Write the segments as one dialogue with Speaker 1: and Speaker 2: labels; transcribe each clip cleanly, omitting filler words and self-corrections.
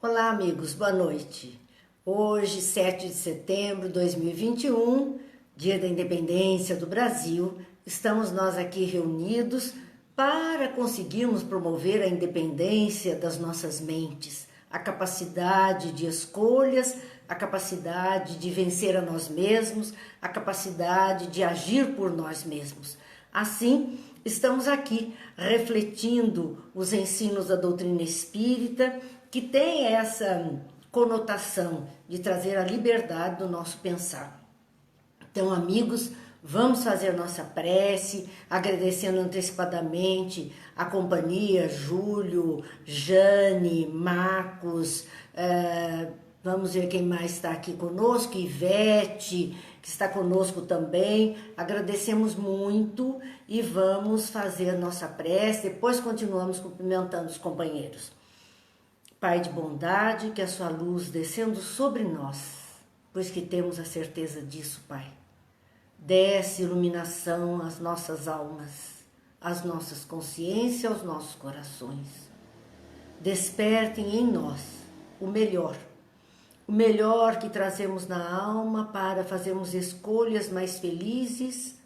Speaker 1: Olá, amigos, boa noite. Hoje, 7 de setembro de 2021, dia da independência do Brasil, estamos nós aqui reunidos para conseguirmos promover a independência das nossas mentes, a capacidade de escolhas, a capacidade de vencer a nós mesmos, a capacidade de agir por nós mesmos. Assim, estamos aqui refletindo os ensinos da doutrina espírita, que tem essa conotação de trazer a liberdade do nosso pensar. Então, amigos, vamos fazer nossa prece, agradecendo antecipadamente a companhia, Júlio, Jane, Marcos, vamos ver quem mais está aqui conosco, Ivete, que está conosco também. Agradecemos muito e vamos fazer nossa prece, depois continuamos cumprimentando os companheiros. Pai de bondade, que a sua luz descendo sobre nós, pois que temos a certeza disso, Pai. Desce iluminação às nossas almas, às nossas consciências, aos nossos corações. Despertem em nós o melhor que trazemos na alma para fazermos escolhas mais felizes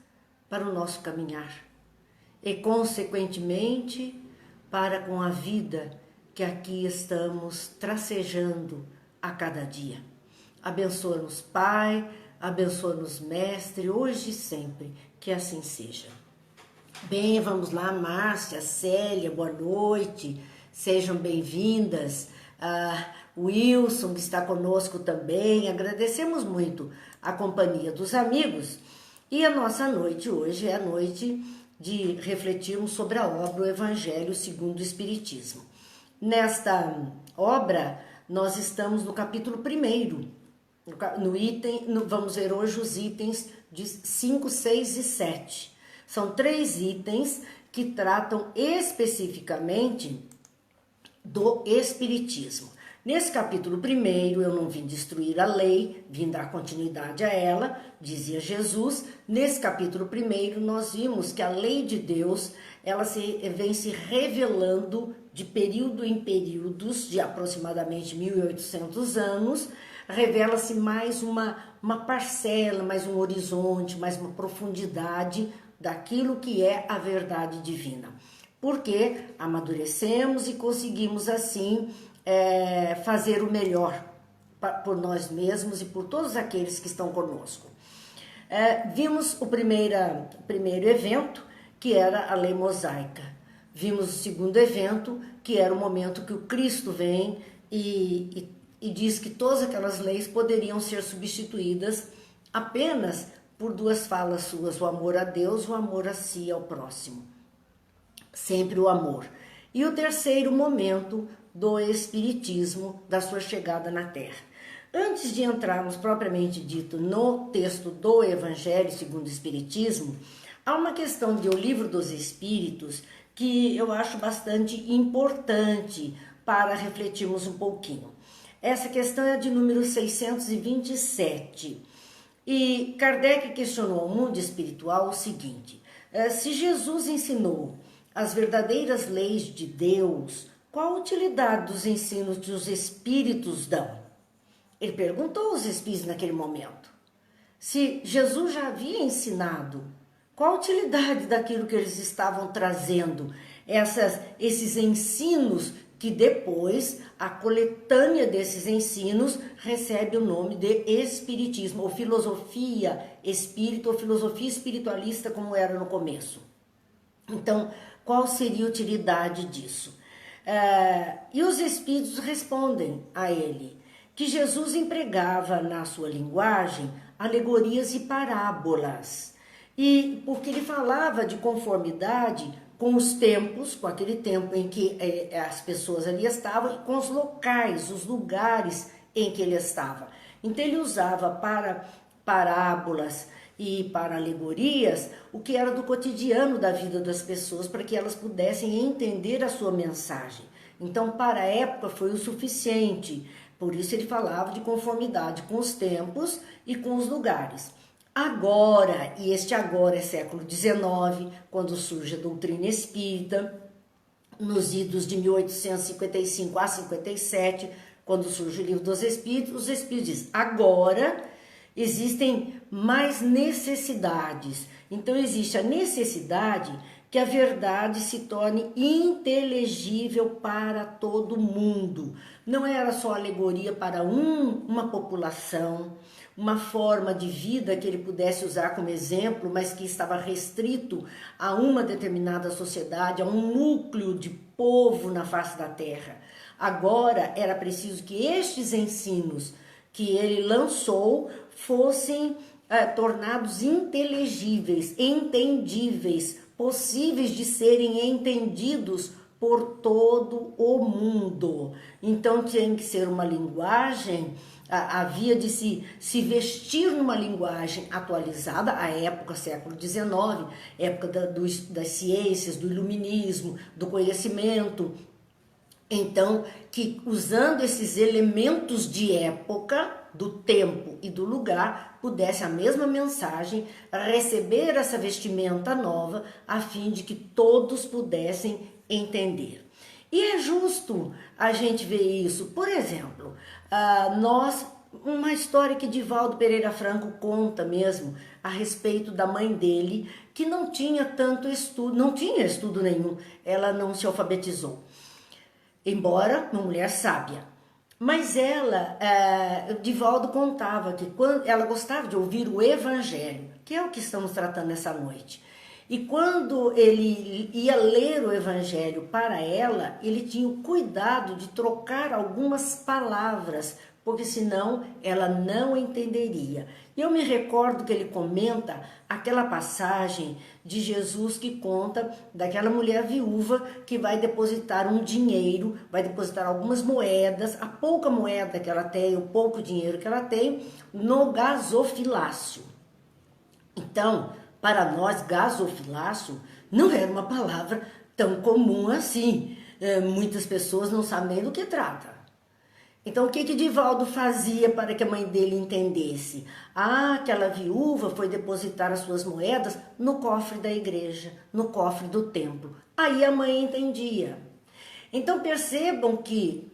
Speaker 1: para o nosso caminhar e, consequentemente, para com a vida que aqui estamos tracejando a cada dia. Abençoa-nos, Pai, abençoa-nos, Mestre, hoje e sempre, que assim seja. Bem, vamos lá, Márcia, Célia, boa noite, sejam bem-vindas. Wilson, que está conosco também, agradecemos muito a companhia dos amigos. E a nossa noite hoje é a noite de refletirmos sobre a obra O Evangelho segundo o Espiritismo. Nesta obra, nós estamos no capítulo 1, vamos ver hoje os itens de 5, 6 e 7. São 3 itens que tratam especificamente do Espiritismo. Nesse capítulo 1, eu não vim destruir a lei, vim dar continuidade a ela, dizia Jesus. Nesse capítulo 1, nós vimos que a lei de Deus, ela vem se revelando de período em períodos, de aproximadamente 1800 anos, revela-se mais uma parcela, mais um horizonte, mais uma profundidade daquilo que é a verdade divina. Porque amadurecemos e conseguimos assim fazer o melhor por nós mesmos e por todos aqueles que estão conosco. Vimos o primeiro evento, que era a lei mosaica. Vimos o segundo evento, que era o momento que o Cristo vem e diz que todas aquelas leis poderiam ser substituídas apenas por 2 falas suas, o amor a Deus, o amor a si e ao próximo. Sempre o amor. E o terceiro momento do Espiritismo, da sua chegada na Terra. Antes de entrarmos propriamente dito no texto do Evangelho segundo o Espiritismo, há uma questão do Livro dos Espíritos que eu acho bastante importante para refletirmos um pouquinho. Essa questão é de número 627. E Kardec questionou ao mundo espiritual o seguinte: se Jesus ensinou as verdadeiras leis de Deus, qual a utilidade dos ensinos que os espíritos dão? Ele perguntou aos espíritos naquele momento. Se Jesus já havia ensinado, qual a utilidade daquilo que eles estavam trazendo? Esses ensinos que depois, a coletânea desses ensinos recebe o nome de Espiritismo, ou filosofia espírita, ou filosofia espiritualista, como era no começo. Então, qual seria a utilidade disso? E os espíritos respondem a ele que Jesus empregava na sua linguagem alegorias e parábolas, e porque ele falava de conformidade com os tempos, com aquele tempo em que as pessoas ali estavam, e com os locais, os lugares em que ele estava. Então ele usava para parábolas e para alegorias o que era do cotidiano da vida das pessoas, para que elas pudessem entender a sua mensagem. Então, para a época foi o suficiente, por isso ele falava de conformidade com os tempos e com os lugares. Agora, e este agora é século XIX, quando surge a doutrina espírita, nos idos de 1855 a 57, Quando surge o livro dos Espíritos, os Espíritos dizem, agora existem mais necessidades. Então existe a necessidade que a verdade se torne inteligível para todo mundo. Não era só alegoria para uma população, uma forma de vida que ele pudesse usar como exemplo, mas que estava restrito a uma determinada sociedade, a um núcleo de povo na face da terra. Agora era preciso que estes ensinos que ele lançou fossem tornados inteligíveis, entendíveis, possíveis de serem entendidos por todo o mundo. Então tinha que ser uma linguagem, havia de se vestir numa linguagem atualizada, à época, século XIX, época das ciências, do iluminismo, do conhecimento. Então, que usando esses elementos de época, do tempo e do lugar, pudesse a mesma mensagem receber essa vestimenta nova, a fim de que todos pudessem entender. E é justo a gente ver isso. Por exemplo, uma história que Divaldo Pereira Franco conta mesmo a respeito da mãe dele, que não tinha tanto estudo, não tinha estudo nenhum, ela não se alfabetizou. Embora uma mulher sábia. Mas ela, Divaldo contava que quando ela gostava de ouvir o Evangelho, que é o que estamos tratando nessa noite. E quando ele ia ler o Evangelho para ela, ele tinha o cuidado de trocar algumas palavras, porque senão ela não entenderia. E eu me recordo que ele comenta aquela passagem de Jesus que conta daquela mulher viúva que vai depositar um dinheiro, vai depositar algumas moedas, a pouca moeda que ela tem, o pouco dinheiro que ela tem, no gasofilácio. Então, para nós, gasofilácio não era uma palavra tão comum assim. Muitas pessoas não sabem nem do que trata. Então, o que Divaldo fazia para que a mãe dele entendesse? Aquela viúva foi depositar as suas moedas no cofre da igreja, no cofre do templo. Aí a mãe entendia. Então, percebam que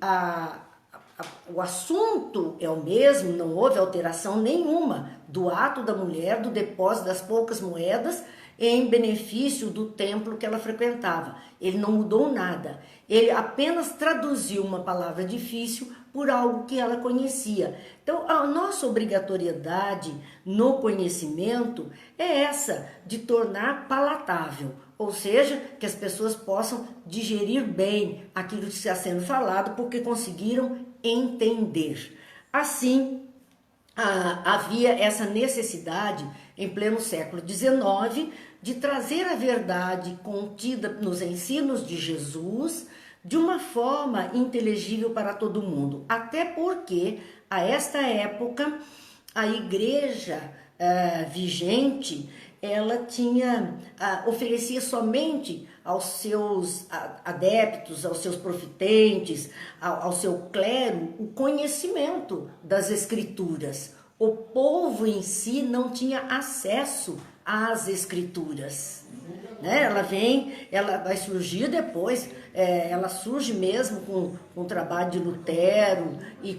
Speaker 1: o assunto é o mesmo, não houve alteração nenhuma do ato da mulher, do depósito das poucas moedas em benefício do templo que ela frequentava. Ele não mudou nada. Ele apenas traduziu uma palavra difícil por algo que ela conhecia. Então, a nossa obrigatoriedade no conhecimento é essa, de tornar palatável, ou seja, que as pessoas possam digerir bem aquilo que está sendo falado, porque conseguiram entender. Assim, havia essa necessidade, em pleno século XIX, de trazer a verdade contida nos ensinos de Jesus de uma forma inteligível para todo mundo. Até porque, a esta época, a igreja vigente, ela oferecia somente aos seus adeptos, aos seus profitentes, ao seu clero, o conhecimento das escrituras. O povo em si não tinha acesso às escrituras. Né? Ela vai surgir depois, ela surge mesmo com o trabalho de Lutero e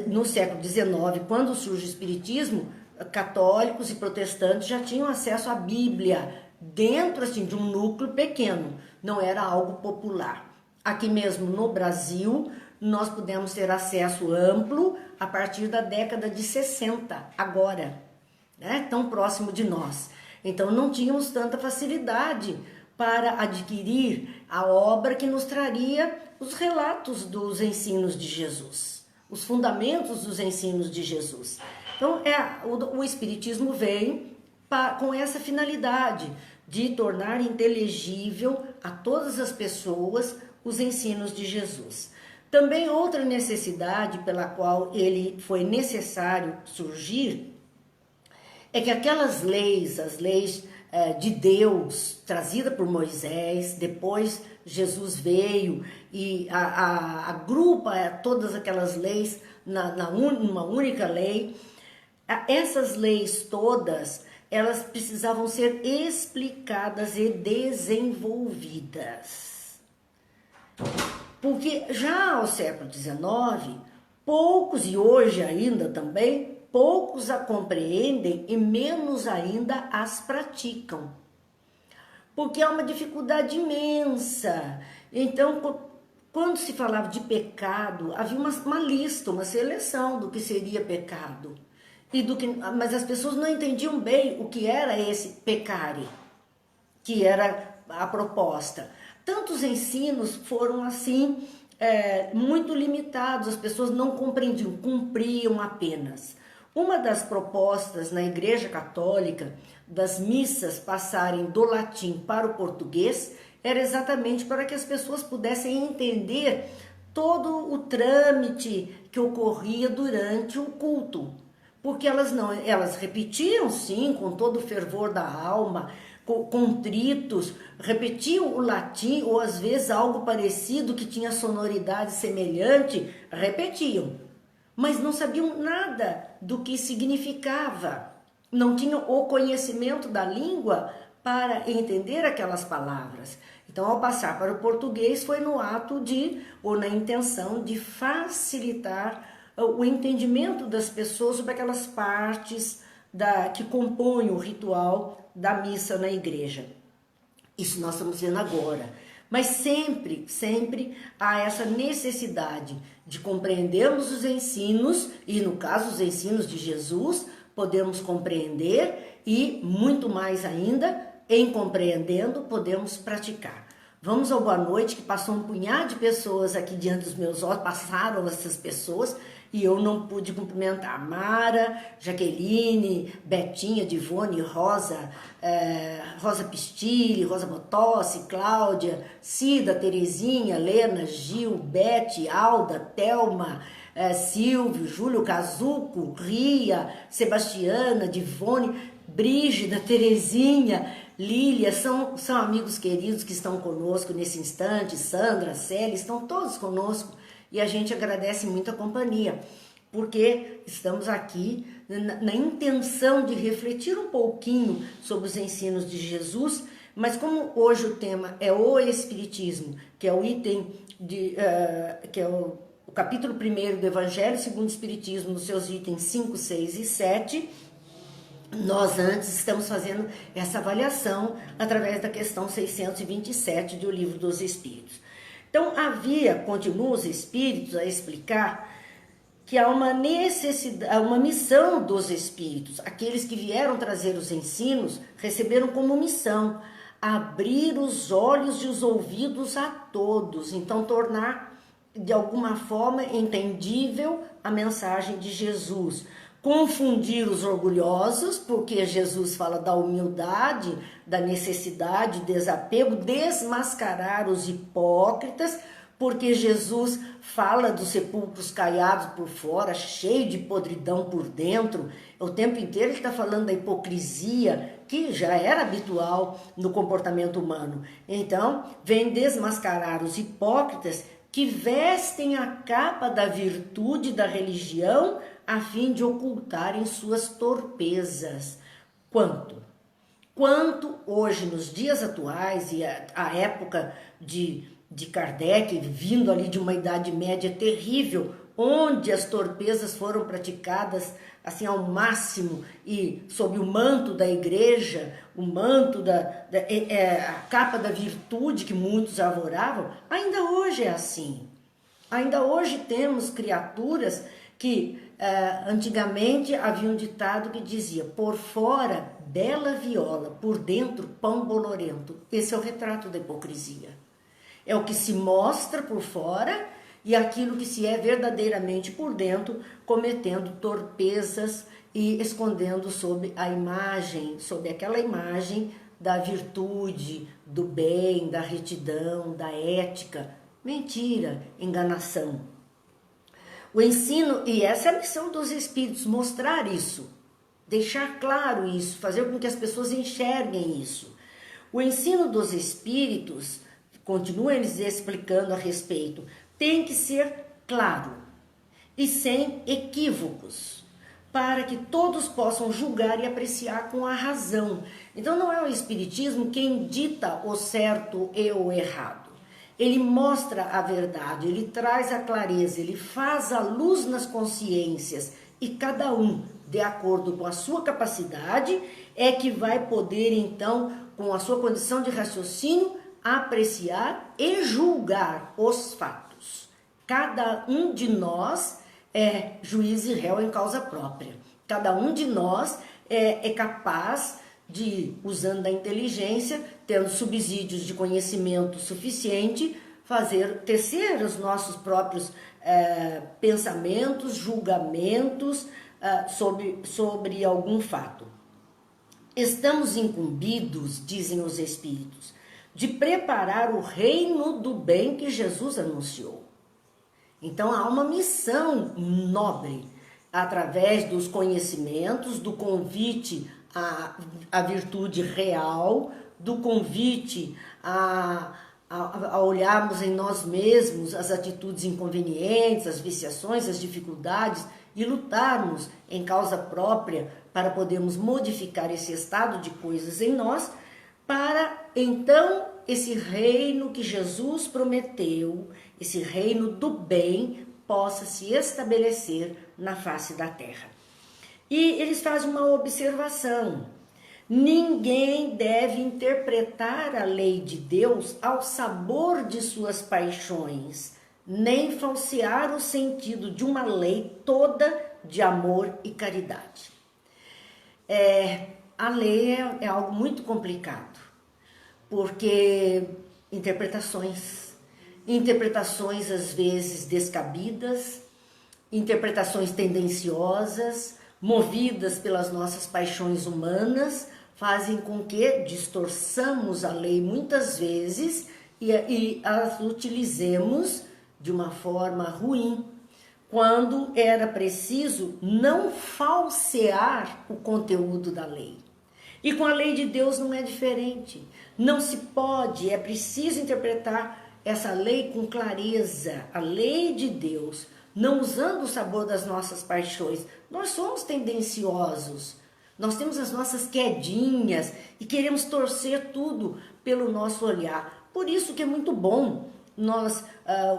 Speaker 1: no século XIX, quando surge o Espiritismo, católicos e protestantes já tinham acesso à Bíblia dentro assim, de um núcleo pequeno, não era algo popular. Aqui mesmo no Brasil, nós pudemos ter acesso amplo a partir da década de 60, agora, né? Tão próximo de nós. Então não tínhamos tanta facilidade para adquirir a obra que nos traria os relatos dos ensinos de Jesus, os fundamentos dos ensinos de Jesus. Então o Espiritismo vem com essa finalidade de tornar inteligível a todas as pessoas os ensinos de Jesus. Também outra necessidade pela qual ele foi necessário surgir é que aquelas leis, as leis de Deus, trazida por Moisés, depois Jesus veio e agrupa todas aquelas leis numa única lei. Essas leis todas, elas precisavam ser explicadas e desenvolvidas. Porque já ao século XIX, poucos, e hoje ainda também, poucos a compreendem e menos ainda as praticam. Porque há uma dificuldade imensa. Então, quando se falava de pecado, havia uma lista, uma seleção do que seria pecado. Mas as pessoas não entendiam bem o que era esse pecare, que era a proposta. Tantos ensinos foram assim, muito limitados, as pessoas não compreendiam, cumpriam apenas. Uma das propostas na Igreja Católica das missas passarem do latim para o português era exatamente para que as pessoas pudessem entender todo o trâmite que ocorria durante o culto. Porque elas repetiam sim, com todo o fervor da alma, contritos, repetiam o latim ou às vezes algo parecido que tinha sonoridade semelhante, repetiam, mas não sabiam nada do que significava, não tinham o conhecimento da língua para entender aquelas palavras. Então, ao passar para o português, foi no ato ou na intenção de facilitar o entendimento das pessoas sobre aquelas partes que compõem o ritual da missa na igreja. Isso nós estamos vendo agora. Mas sempre há essa necessidade de compreendermos os ensinos, e no caso os ensinos de Jesus, podemos compreender e, muito mais ainda, em compreendendo, podemos praticar. Vamos ao boa noite, que passou um punhado de pessoas aqui diante dos meus olhos, passaram essas pessoas, e eu não pude cumprimentar. Mara, Jaqueline, Betinha, Divone, Rosa, Rosa Pistilli, Rosa Botossi, Cláudia, Cida, Terezinha, Lena, Gil, Bete, Alda, Thelma, Silvio, Júlio Cazuco, Ria, Sebastiana, Divone, Brígida, Terezinha, Lília, são amigos queridos que estão conosco nesse instante, Sandra, Célia, estão todos conosco. E a gente agradece muito a companhia, porque estamos aqui na intenção de refletir um pouquinho sobre os ensinos de Jesus, mas como hoje o tema é o Espiritismo, que é o item que é o capítulo 1 do Evangelho segundo o Espiritismo, nos seus itens 5, 6 e 7, nós antes estamos fazendo essa avaliação através da questão 627 do Livro dos Espíritos. Então, continuam os espíritos a explicar que há uma necessidade, uma missão dos espíritos. Aqueles que vieram trazer os ensinos receberam como missão abrir os olhos e os ouvidos a todos. Então, tornar de alguma forma entendível a mensagem de Jesus. Confundir os orgulhosos, porque Jesus fala da humildade, da necessidade, desapego, desmascarar os hipócritas, porque Jesus fala dos sepulcros caiados por fora, cheio de podridão por dentro. O tempo inteiro ele está falando da hipocrisia, que já era habitual no comportamento humano. Então, vem desmascarar os hipócritas que vestem a capa da virtude da religião a fim de ocultarem suas torpezas. Quanto hoje, nos dias atuais, e a época de Kardec, vindo ali de uma idade média terrível, onde as torpezas foram praticadas assim ao máximo e sob o manto da igreja, o manto a capa da virtude que muitos arvoravam, ainda hoje é assim. Ainda hoje temos criaturas que antigamente havia um ditado que dizia: por fora bela viola, por dentro pão bolorento. Esse é o retrato da hipocrisia. É o que se mostra por fora e aquilo que se é verdadeiramente por dentro, cometendo torpezas e escondendo sob aquela imagem da virtude, do bem, da retidão, da ética. Mentira, enganação. O ensino, e essa é a missão dos espíritos, mostrar isso, deixar claro isso, fazer com que as pessoas enxerguem isso. O ensino dos espíritos, continuam eles explicando a respeito, tem que ser claro e sem equívocos, para que todos possam julgar e apreciar com a razão. Então não é o espiritismo quem dita o certo e o errado. Ele mostra a verdade, ele traz a clareza, ele faz a luz nas consciências e cada um, de acordo com a sua capacidade, é que vai poder então, com a sua condição de raciocínio, apreciar e julgar os fatos. Cada um de nós é juiz e réu em causa própria. Cada um de nós é capaz de, usando a inteligência, tendo subsídios de conhecimento suficiente, tecer os nossos próprios pensamentos, julgamentos sobre algum fato. Estamos incumbidos, dizem os Espíritos, de preparar o reino do bem que Jesus anunciou. Então há uma missão nobre, através dos conhecimentos, do convite à virtude real, do convite a olharmos em nós mesmos as atitudes inconvenientes, as viciações, as dificuldades e lutarmos em causa própria para podermos modificar esse estado de coisas em nós, para então esse reino que Jesus prometeu, esse reino do bem, possa se estabelecer na face da terra. E eles fazem uma observação: ninguém deve interpretar a lei de Deus ao sabor de suas paixões, nem falsear o sentido de uma lei toda de amor e caridade. A lei é algo muito complicado, porque interpretações às vezes descabidas, interpretações tendenciosas, movidas pelas nossas paixões humanas, fazem com que distorçamos a lei muitas vezes e as utilizemos de uma forma ruim, quando era preciso não falsear o conteúdo da lei. E com a lei de Deus não é diferente. Não se pode, é preciso interpretar essa lei com clareza, a lei de Deus, não usando o sabor das nossas paixões. Nós somos tendenciosos, nós temos as nossas quedinhas e queremos torcer tudo pelo nosso olhar. Por isso que é muito bom nós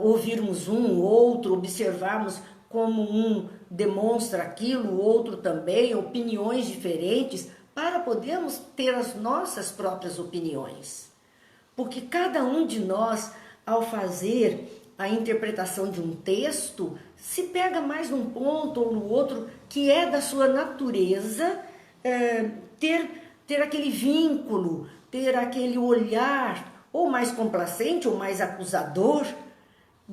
Speaker 1: ouvirmos um, outro, observarmos como um demonstra aquilo, o outro também, opiniões diferentes, para podermos ter as nossas próprias opiniões. Porque cada um de nós, ao fazer a interpretação de um texto, se pega mais num ponto ou no outro que é da sua natureza, ter aquele vínculo, ter aquele olhar ou mais complacente ou mais acusador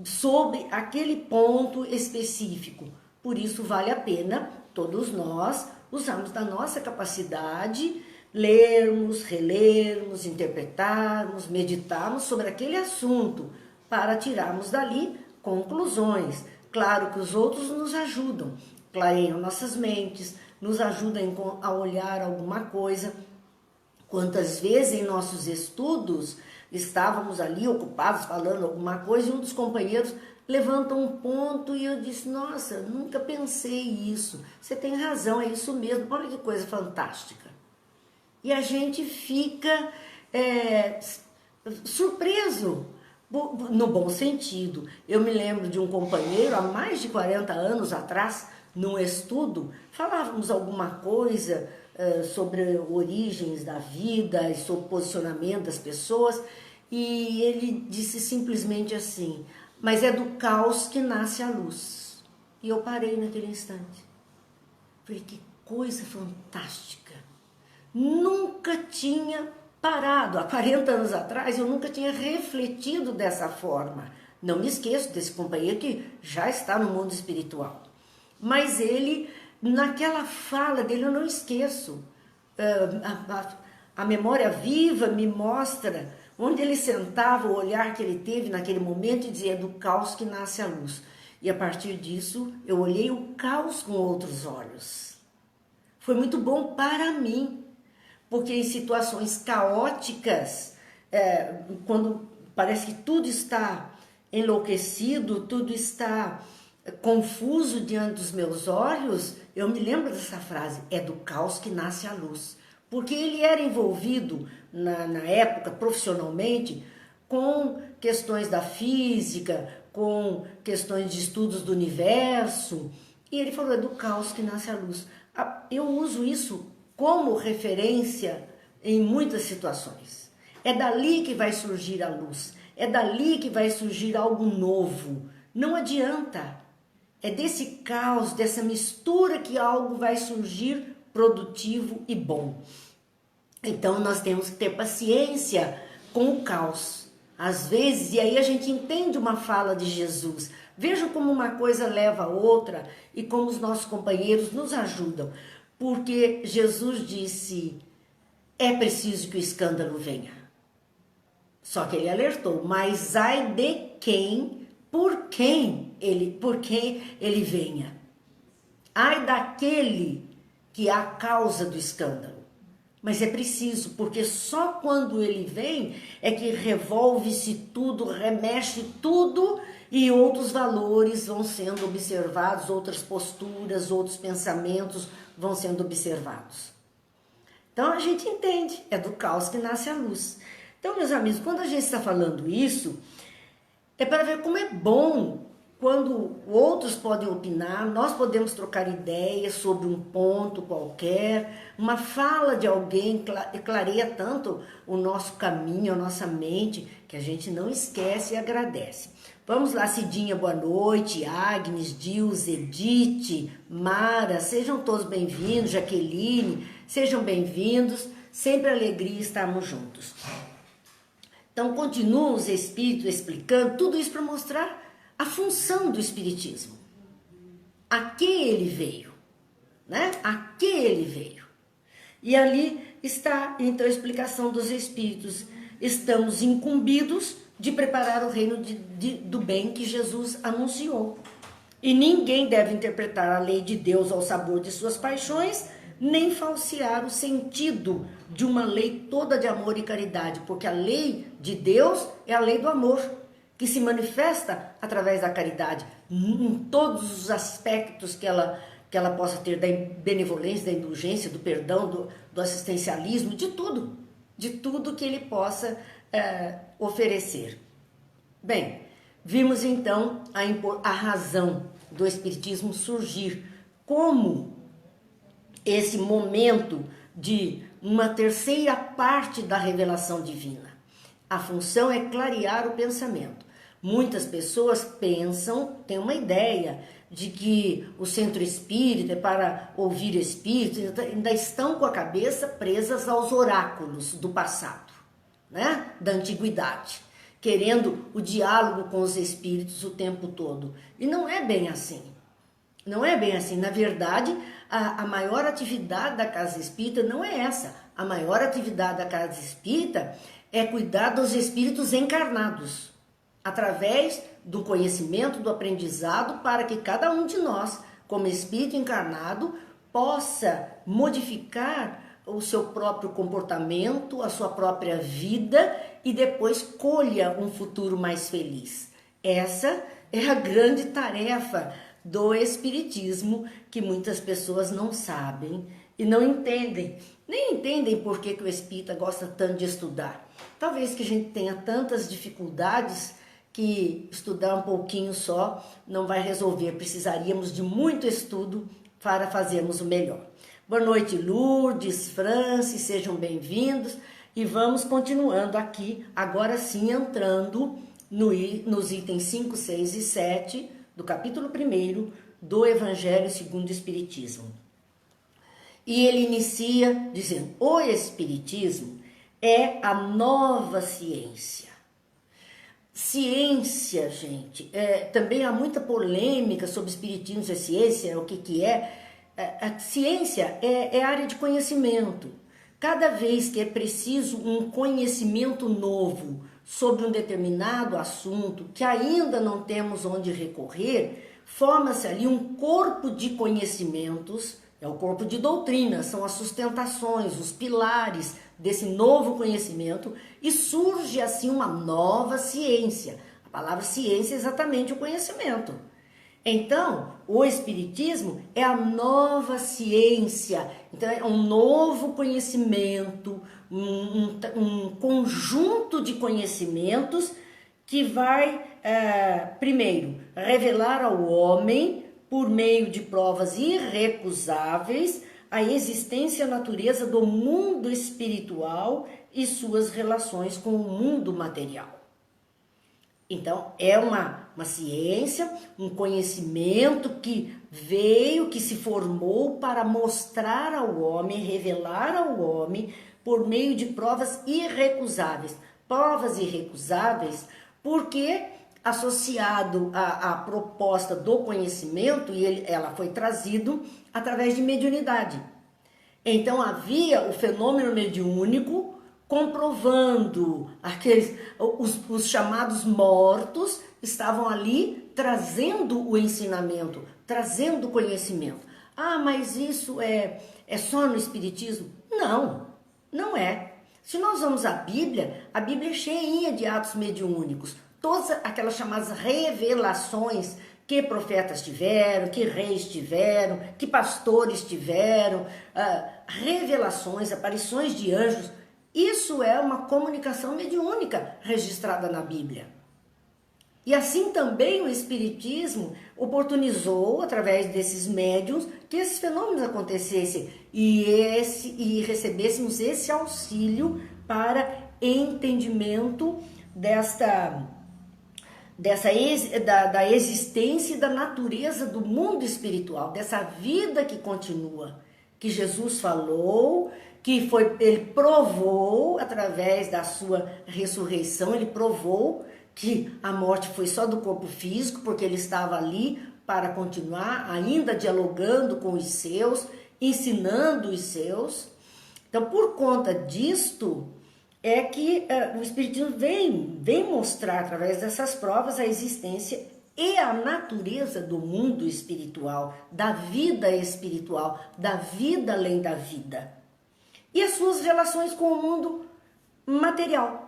Speaker 1: sobre aquele ponto específico. Por isso vale a pena todos nós usarmos da nossa capacidade, lermos, relermos, interpretarmos, meditarmos sobre aquele assunto para tirarmos dali conclusões. Claro que os outros nos ajudam, clareiam nossas mentes, nos ajudam a olhar alguma coisa. Quantas vezes em nossos estudos estávamos ali ocupados falando alguma coisa e um dos companheiros levanta um ponto e eu disse: nossa, nunca pensei isso. Você tem razão, é isso mesmo. Olha que coisa fantástica. E a gente fica surpreso, no bom sentido. Eu me lembro de um companheiro, há mais de 40 anos atrás, num estudo, falávamos alguma coisa sobre origens da vida e sobre o posicionamento das pessoas, e ele disse simplesmente assim: mas é do caos que nasce a luz. E eu parei naquele instante. Falei, que coisa fantástica. Nunca tinha parado. Há 40 anos atrás eu nunca tinha refletido dessa forma. Não me esqueço desse companheiro que já está no mundo espiritual. Mas ele, naquela fala dele, eu não esqueço. A memória viva me mostra onde ele sentava, o olhar que ele teve naquele momento e dizia: é do caos que nasce a luz. E a partir disso, eu olhei o caos com outros olhos. Foi muito bom para mim, porque em situações caóticas, quando parece que tudo está enlouquecido, tudo está confuso diante dos meus olhos, eu me lembro dessa frase: é do caos que nasce a luz. Porque ele era envolvido, na época, profissionalmente, com questões da física, com questões de estudos do universo. E ele falou, é do caos que nasce a luz. Eu uso isso como referência em muitas situações. É dali que vai surgir a luz, é dali que vai surgir algo novo. Não adianta. É desse caos, dessa mistura que algo vai surgir produtivo e bom. Então nós temos que ter paciência com o caos. Às vezes, e aí a gente entende uma fala de Jesus. Vejam como uma coisa leva a outra e como os nossos companheiros nos ajudam. Porque Jesus disse, é preciso que o escândalo venha. Só que ele alertou, mas ai de quem, por quem ele venha. Ai daquele que é a causa do escândalo. Mas é preciso, porque só quando ele vem é que revolve-se tudo, remexe tudo e outros valores vão sendo observados, outras posturas, outros pensamentos vão sendo observados. Então a gente entende, é do caos que nasce a luz. Então, meus amigos, quando a gente está falando isso, é para ver como é bom quando outros podem opinar, nós podemos trocar ideias sobre um ponto qualquer, uma fala de alguém clareia tanto o nosso caminho, a nossa mente, que a gente não esquece e agradece. Vamos lá, Cidinha, boa noite, Agnes, Dils, Edith, Mara, sejam todos bem-vindos, Jaqueline, sejam bem-vindos, sempre alegria estarmos juntos. Então, continuam os espíritos explicando tudo isso para mostrar a função do espiritismo. A que ele veio, né? A que ele veio. E ali está, então, a explicação dos espíritos. Estamos incumbidos de preparar o reino do bem que Jesus anunciou. E ninguém deve interpretar a lei de Deus ao sabor de suas paixões, nem falsear o sentido de uma lei toda de amor e caridade, porque a lei de Deus é a lei do amor, que se manifesta através da caridade, em todos os aspectos que ela possa ter, da benevolência, da indulgência, do perdão, do assistencialismo, de tudo que ele possa oferecer. Bem, vimos então a razão do Espiritismo surgir como esse momento de uma terceira parte da revelação divina. A função é clarear o pensamento. Muitas pessoas pensam, têm uma ideia de que o centro espírita é para ouvir espíritos, ainda estão com a cabeça presas aos oráculos do passado, né? Da antiguidade, querendo o diálogo com os espíritos o tempo todo. E não é bem assim. Não é bem assim. Na verdade, a maior atividade da casa espírita não é essa. A maior atividade da casa espírita é cuidar dos espíritos encarnados, através do conhecimento, do aprendizado, para que cada um de nós, como espírito encarnado, possa modificar o seu próprio comportamento, a sua própria vida e depois colha um futuro mais feliz. Essa é a grande tarefa do Espiritismo, que muitas pessoas não sabem e não entendem. Nem entendem por que o espírita gosta tanto de estudar. Talvez que a gente tenha tantas dificuldades que estudar um pouquinho só não vai resolver. Precisaríamos de muito estudo para fazermos o melhor. Boa noite, Lourdes, Francis, sejam bem-vindos. E vamos continuando aqui, agora sim entrando nos itens 5, 6 e 7 do capítulo 1 do Evangelho segundo o Espiritismo. E ele inicia dizendo, o Espiritismo é a nova ciência. Ciência, gente, também há muita polêmica sobre espiritismo e ciência, o que é. A ciência é área de conhecimento. Cada vez que é preciso um conhecimento novo sobre um determinado assunto que ainda não temos onde recorrer, forma-se ali um corpo de conhecimentos, é o corpo de doutrina, são as sustentações, os pilares desse novo conhecimento e surge assim uma nova ciência. A palavra ciência é exatamente o conhecimento. Então, o Espiritismo é a nova ciência, então é um novo conhecimento, um conjunto de conhecimentos que vai, primeiro, revelar ao homem, por meio de provas irrecusáveis, a existência e a natureza do mundo espiritual e suas relações com o mundo material. Então, é uma ciência, um conhecimento que veio, que se formou para mostrar ao homem, revelar ao homem, por meio de provas irrecusáveis. Provas irrecusáveis porque, associado à proposta do conhecimento, ela foi trazido através de mediunidade. Então, havia o fenômeno mediúnico, comprovando os chamados mortos estavam ali trazendo o ensinamento, trazendo o conhecimento. Ah, mas isso é só no Espiritismo? Não, não é. Se nós vamos à Bíblia é cheinha de atos mediúnicos. Todas aquelas chamadas revelações que profetas tiveram, que reis tiveram, que pastores tiveram, revelações, aparições de anjos. Isso é uma comunicação mediúnica registrada na Bíblia. E assim também o Espiritismo oportunizou, através desses médiuns, que esses fenômenos acontecessem e recebêssemos esse auxílio para entendimento da existência e da natureza do mundo espiritual, dessa vida que continua, que Jesus falou, que ele provou através da sua ressurreição, ele provou que a morte foi só do corpo físico, porque ele estava ali para continuar ainda dialogando com os seus, ensinando os seus. Então, por conta disto, é que o Espiritismo vem mostrar através dessas provas a existência e a natureza do mundo espiritual, da vida espiritual, da vida além da vida. E as suas relações com o mundo material.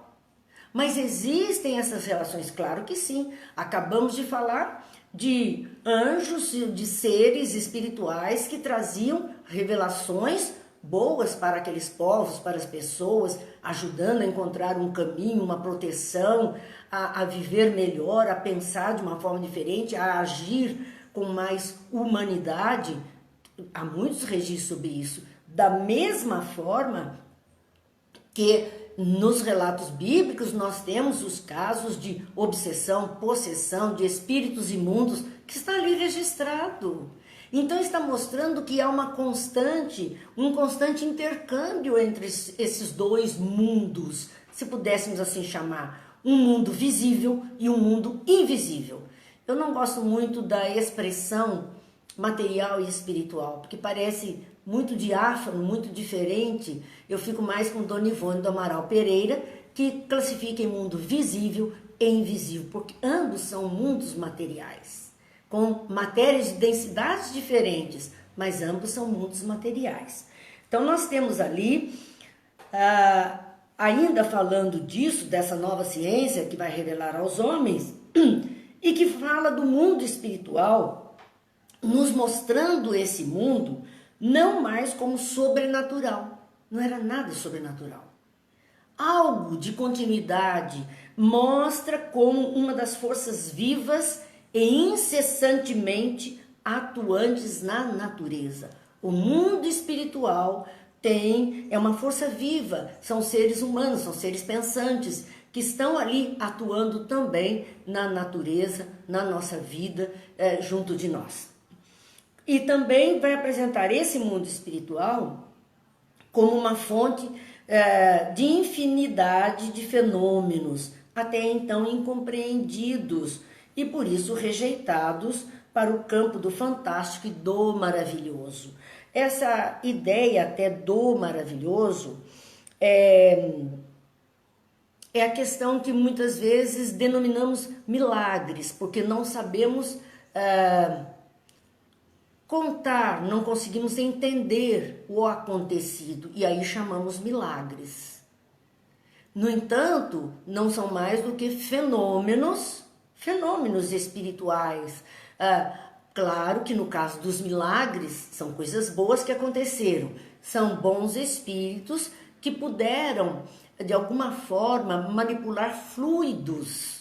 Speaker 1: Mas existem essas relações? Claro que sim. Acabamos de falar de anjos, de seres espirituais que traziam revelações boas para aqueles povos, para as pessoas, ajudando a encontrar um caminho, uma proteção, a viver melhor, a pensar de uma forma diferente, a agir com mais humanidade. Há muitos registros sobre isso. Da mesma forma que nos relatos bíblicos nós temos os casos de obsessão, possessão, de espíritos imundos, que está ali registrado. Então está mostrando que há um constante intercâmbio entre esses dois mundos, se pudéssemos assim chamar, um mundo visível e um mundo invisível. Eu não gosto muito da expressão material e espiritual, porque parece muito diáfano, muito diferente. Eu fico mais com Dona Ivone do Amaral Pereira, que classifica em mundo visível e invisível, porque ambos são mundos materiais, com matérias de densidades diferentes, mas ambos são mundos materiais. Então nós temos ali, ainda falando disso, dessa nova ciência que vai revelar aos homens, e que fala do mundo espiritual, nos mostrando esse mundo não mais como sobrenatural. Não era nada sobrenatural. Algo de continuidade, mostra como uma das forças vivas e incessantemente atuantes na natureza. O mundo espiritual é uma força viva, são seres humanos, são seres pensantes, que estão ali atuando também na natureza, na nossa vida, junto de nós. E também vai apresentar esse mundo espiritual como uma fonte de infinidade de fenômenos, até então incompreendidos e por isso rejeitados para o campo do fantástico e do maravilhoso. Essa ideia até do maravilhoso é a questão que muitas vezes denominamos milagres, porque não sabemos contar, não conseguimos entender o acontecido, e aí chamamos milagres. No entanto, não são mais do que fenômenos espirituais. Claro que no caso dos milagres, são coisas boas que aconteceram, são bons espíritos que puderam, de alguma forma, manipular fluidos,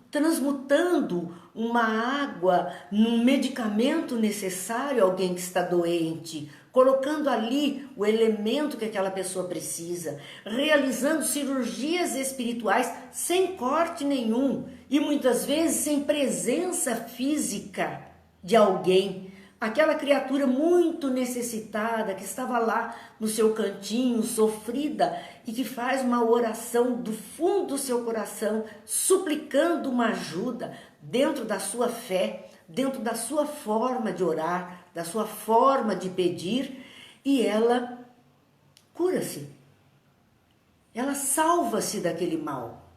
Speaker 1: transmutando uma água num medicamento necessário a alguém que está doente, colocando ali o elemento que aquela pessoa precisa, realizando cirurgias espirituais sem corte nenhum e muitas vezes sem presença física de alguém. Aquela criatura muito necessitada que estava lá no seu cantinho, sofrida, e que faz uma oração do fundo do seu coração, suplicando uma ajuda dentro da sua fé, dentro da sua forma de orar, da sua forma de pedir, e ela cura-se. Ela salva-se daquele mal.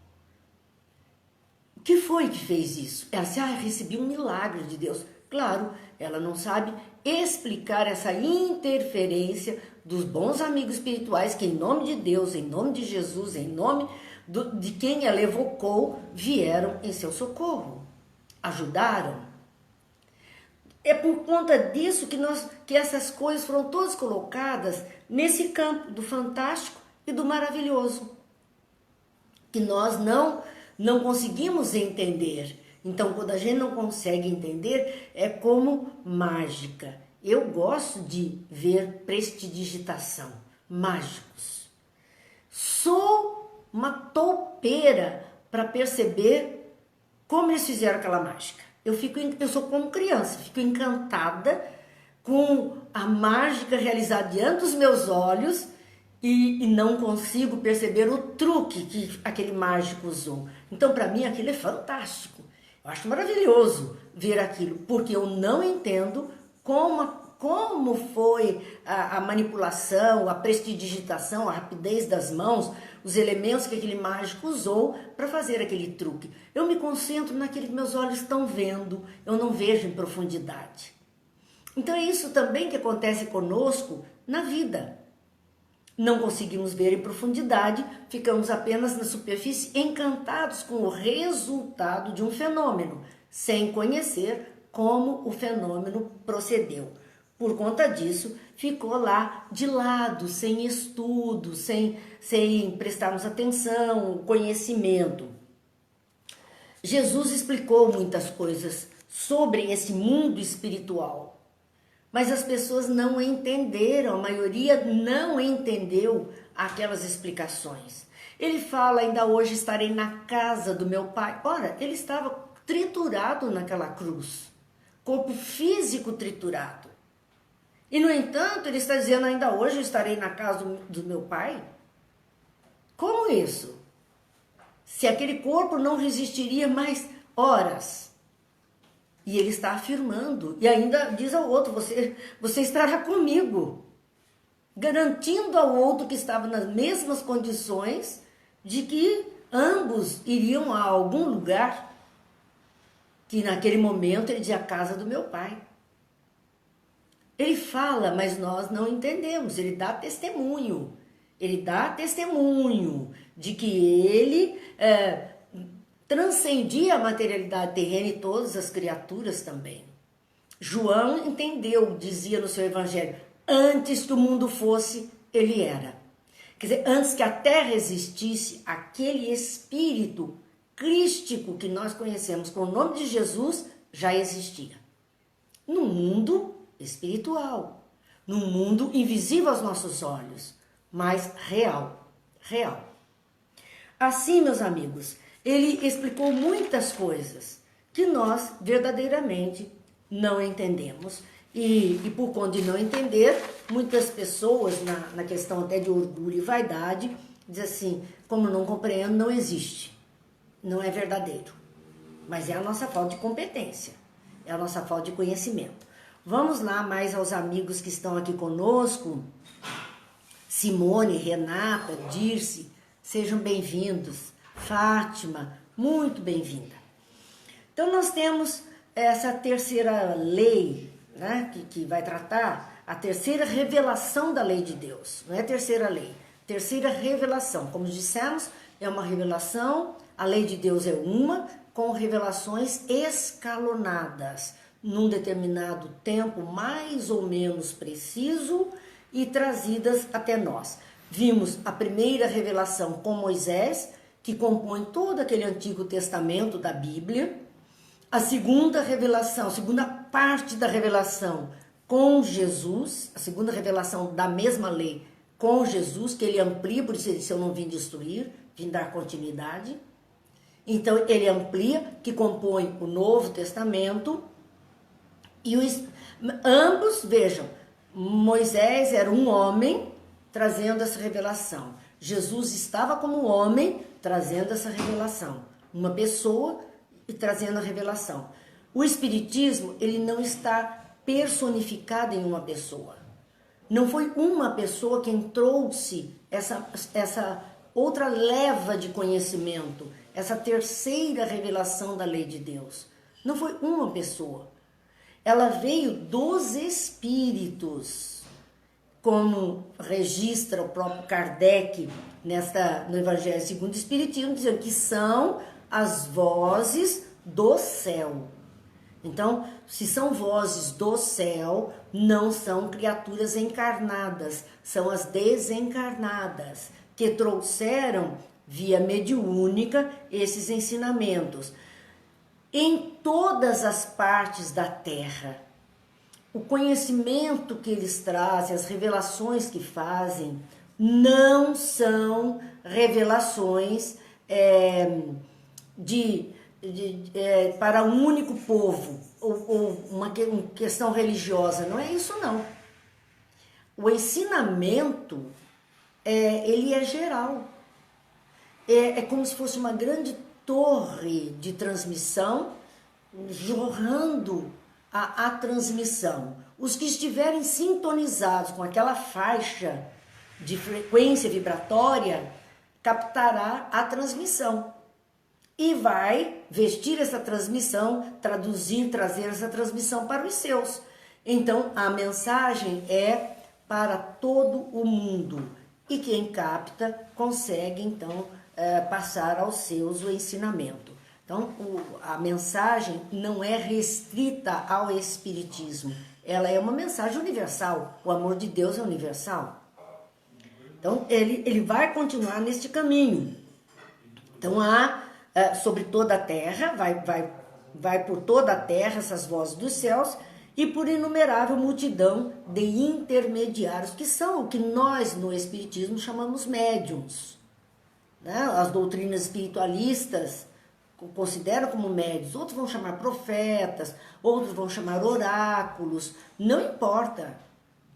Speaker 1: O que foi que fez isso? Ela disse, recebi um milagre de Deus. Claro, ela não sabe explicar essa interferência dos bons amigos espirituais que, em nome de Deus, em nome de Jesus, em nome de quem ela evocou, vieram em seu socorro, ajudaram. É por conta disso que essas coisas foram todas colocadas nesse campo do fantástico e do maravilhoso, que nós não conseguimos entender. Então, quando a gente não consegue entender, é como mágica. Eu gosto de ver prestidigitação, mágicos. Sou uma toupeira para perceber como eles fizeram aquela mágica. Eu sou como criança, fico encantada com a mágica realizada diante dos meus olhos e não consigo perceber o truque que aquele mágico usou. Então, para mim, aquilo é fantástico. Eu acho maravilhoso ver aquilo, porque eu não entendo como foi a manipulação, a prestidigitação, a rapidez das mãos, os elementos que aquele mágico usou para fazer aquele truque. Eu me concentro naquilo que meus olhos estão vendo, eu não vejo em profundidade. Então é isso também que acontece conosco na vida. Não conseguimos ver em profundidade, ficamos apenas na superfície, encantados com o resultado de um fenômeno, sem conhecer como o fenômeno procedeu. Por conta disso, ficou lá de lado, sem estudo, sem prestarmos atenção, conhecimento. Jesus explicou muitas coisas sobre esse mundo espiritual. Mas as pessoas não entenderam, a maioria não entendeu aquelas explicações. Ele fala, ainda hoje estarei na casa do meu pai. Ora, ele estava triturado naquela cruz, corpo físico triturado. E no entanto, ele está dizendo, ainda hoje eu estarei na casa do meu pai? Como isso? Se aquele corpo não resistiria mais horas. E ele está afirmando, e ainda diz ao outro, você estará comigo, garantindo ao outro que estava nas mesmas condições de que ambos iriam a algum lugar, que naquele momento ele dizia a casa do meu pai. Ele fala, mas nós não entendemos, ele dá testemunho de que ele transcendia a materialidade terrena e todas as criaturas também. João entendeu, dizia no seu evangelho, antes que o mundo fosse, ele era. Quer dizer, antes que a terra existisse, aquele espírito crístico que nós conhecemos com o nome de Jesus já existia. No mundo espiritual, no mundo invisível aos nossos olhos, mas real. Assim, meus amigos, ele explicou muitas coisas que nós verdadeiramente não entendemos. E por conta de não entender, muitas pessoas, na questão até de orgulho e vaidade, dizem assim, como não compreendo, não existe. Não é verdadeiro. Mas é a nossa falta de competência, é a nossa falta de conhecimento. Vamos lá mais aos amigos que estão aqui conosco. Simone, Renata, Dirce, sejam bem-vindos. Fátima, muito bem-vinda. Então, nós temos essa terceira lei, né, que vai tratar a terceira revelação da lei de Deus. Não é a terceira lei, terceira revelação. Como dissemos, é uma revelação, a lei de Deus é uma, com revelações escalonadas, num determinado tempo mais ou menos preciso e trazidas até nós. Vimos a primeira revelação com Moisés, que compõe todo aquele Antigo Testamento da Bíblia. A segunda revelação, a segunda parte da revelação com Jesus, a segunda revelação da mesma lei com Jesus, que ele amplia, por isso ele disse, eu não vim destruir, vim dar continuidade. Então ele amplia, que compõe o Novo Testamento. E ambos, vejam, Moisés era um homem trazendo essa revelação. Jesus estava como homem trazendo essa revelação. Uma pessoa e trazendo a revelação. O Espiritismo, ele não está personificado em uma pessoa. Não foi uma pessoa quem trouxe essa outra leva de conhecimento, essa terceira revelação da lei de Deus. Não foi uma pessoa. Ela veio dos Espíritos, como registra o próprio Kardec no Evangelho segundo o Espiritismo, dizendo que são as vozes do céu. Então, se são vozes do céu, não são criaturas encarnadas, são as desencarnadas, que trouxeram via mediúnica esses ensinamentos. Em todas as partes da Terra, o conhecimento que eles trazem, as revelações que fazem, não são revelações para um único povo, ou uma questão religiosa. Não é isso, não. O ensinamento, ele é geral. É como se fosse uma grande torre de transmissão, jorrando a transmissão. Os que estiverem sintonizados com aquela faixa de frequência vibratória, captará a transmissão. E vai vestir essa transmissão, trazer essa transmissão para os seus. Então, a mensagem é para todo o mundo. E quem capta, consegue, então, passar aos seus o ensinamento. Então, a mensagem não é restrita ao Espiritismo. Ela é uma mensagem universal. O amor de Deus é universal. Então, ele vai continuar neste caminho. Então, sobre toda a terra, vai por toda a terra essas vozes dos céus e por inumerável multidão de intermediários, que são o que nós no Espiritismo chamamos médiuns. Né? As doutrinas espiritualistas consideram como médiuns, outros vão chamar profetas, outros vão chamar oráculos, não importa.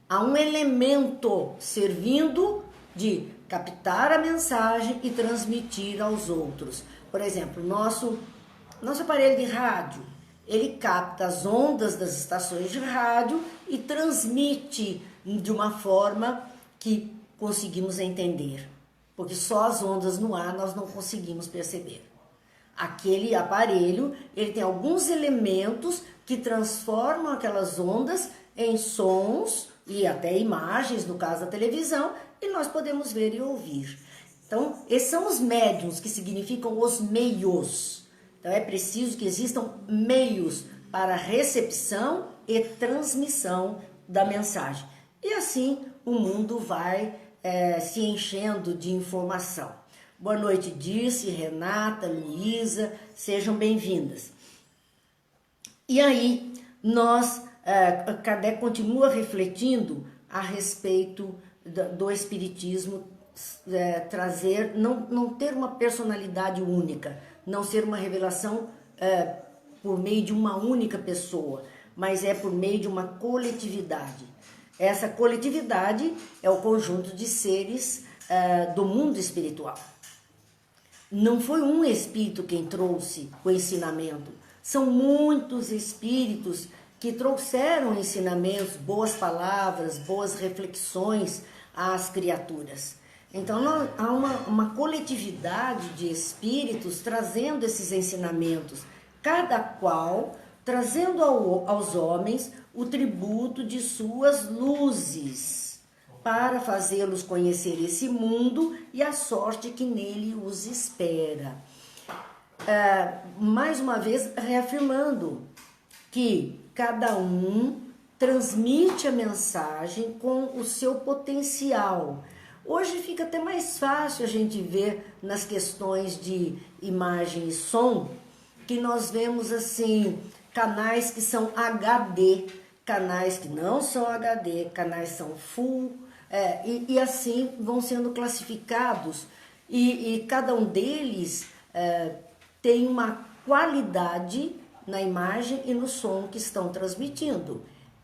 Speaker 1: Há um elemento servindo de captar a mensagem e transmitir aos outros. Por exemplo, nosso aparelho de rádio, ele capta as ondas das estações de rádio e transmite de uma forma que conseguimos entender. Porque só as ondas no ar nós não conseguimos perceber. Aquele aparelho, ele tem alguns elementos que transformam aquelas ondas em sons e até imagens, no caso da televisão, e nós podemos ver e ouvir. Então, esses são os médiuns, que significam os meios. Então, é preciso que existam meios para recepção e transmissão da mensagem. E assim, o mundo vai se enchendo de informação. Boa noite, Dirce, Renata, Luísa, sejam bem-vindas. E aí, Kardec continua refletindo a respeito do Espiritismo, trazer, não ter uma personalidade única, não ser uma revelação por meio de uma única pessoa, mas é por meio de uma coletividade. Essa coletividade é o conjunto de seres do mundo espiritual. Não foi um espírito quem trouxe o ensinamento, são muitos espíritos que trouxeram ensinamentos, boas palavras, boas reflexões às criaturas. Então, há uma coletividade de espíritos trazendo esses ensinamentos, cada qual trazendo aos homens o tributo de suas luzes, para fazê-los conhecer esse mundo e a sorte que nele os espera. Mais uma vez, reafirmando que cada um transmite a mensagem com o seu potencial. Hoje fica até mais fácil a gente ver nas questões de imagem e som, que nós vemos assim, canais que são HD, canais que não são HD, canais são full, e assim vão sendo classificados, e cada um deles tem uma qualidade na imagem e no som que estão transmitindo.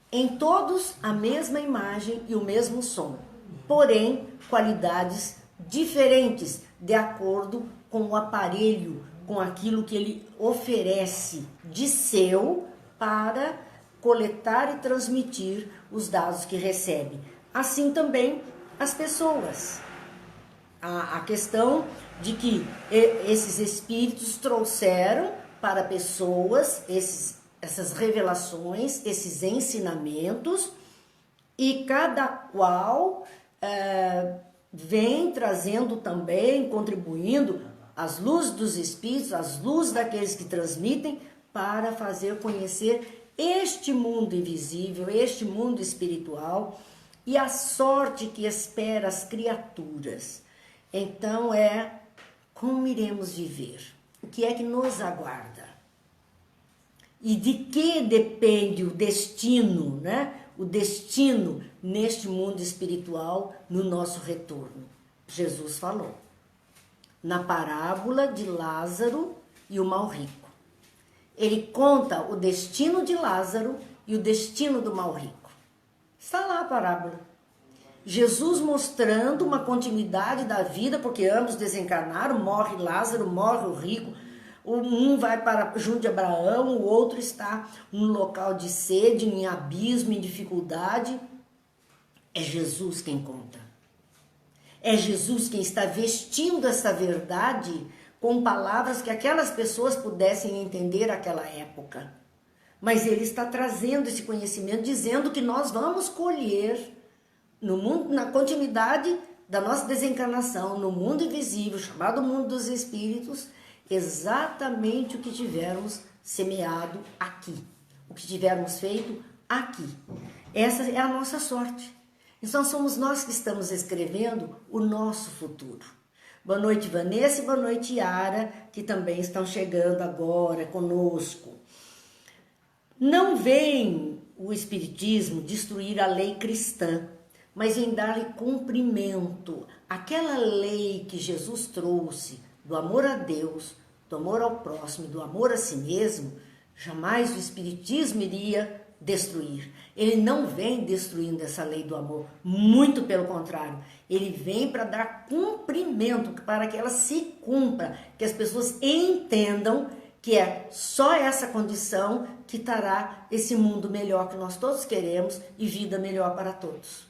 Speaker 1: Em todos a mesma imagem e o mesmo som, porém qualidades diferentes de acordo com o aparelho, com aquilo que ele oferece de seu para coletar e transmitir os dados que recebe. Assim também as pessoas. A questão de que esses espíritos trouxeram para pessoas essas revelações, esses ensinamentos, e cada qual vem trazendo também, contribuindo as luzes dos espíritos, as luzes daqueles que transmitem, para fazer conhecer este mundo invisível, este mundo espiritual e a sorte que espera as criaturas. Então como iremos viver? O que é que nos aguarda? E de que depende o destino, né? O destino neste mundo espiritual, no nosso retorno. Jesus falou na parábola de Lázaro e o mal rico. Ele conta o destino de Lázaro e o destino do mal rico. Está lá a parábola. Jesus mostrando uma continuidade da vida, porque ambos desencarnaram, morre Lázaro, morre o rico. Um vai para junto de Abraão, o outro está num local de sede, em abismo, em dificuldade. É Jesus quem conta. É Jesus quem está vestindo essa verdade com palavras que aquelas pessoas pudessem entender naquela época. Mas ele está trazendo esse conhecimento, dizendo que nós vamos colher no mundo, na continuidade da nossa desencarnação, no mundo invisível, chamado mundo dos espíritos, exatamente o que tivermos semeado aqui, o que tivermos feito aqui. Essa é a nossa sorte. Então somos nós que estamos escrevendo o nosso futuro. Boa noite, Vanessa, e boa noite, Yara, que também estão chegando agora conosco. Não vem o Espiritismo destruir a lei cristã, mas em dar-lhe cumprimento. Aquela lei que Jesus trouxe, do amor a Deus, do amor ao próximo, do amor a si mesmo, jamais o Espiritismo iria destruir. Ele não vem destruindo essa lei do amor, muito pelo contrário. Ele vem para dar cumprimento, para que ela se cumpra, que as pessoas entendam que é só essa condição que trará esse mundo melhor que nós todos queremos e vida melhor para todos.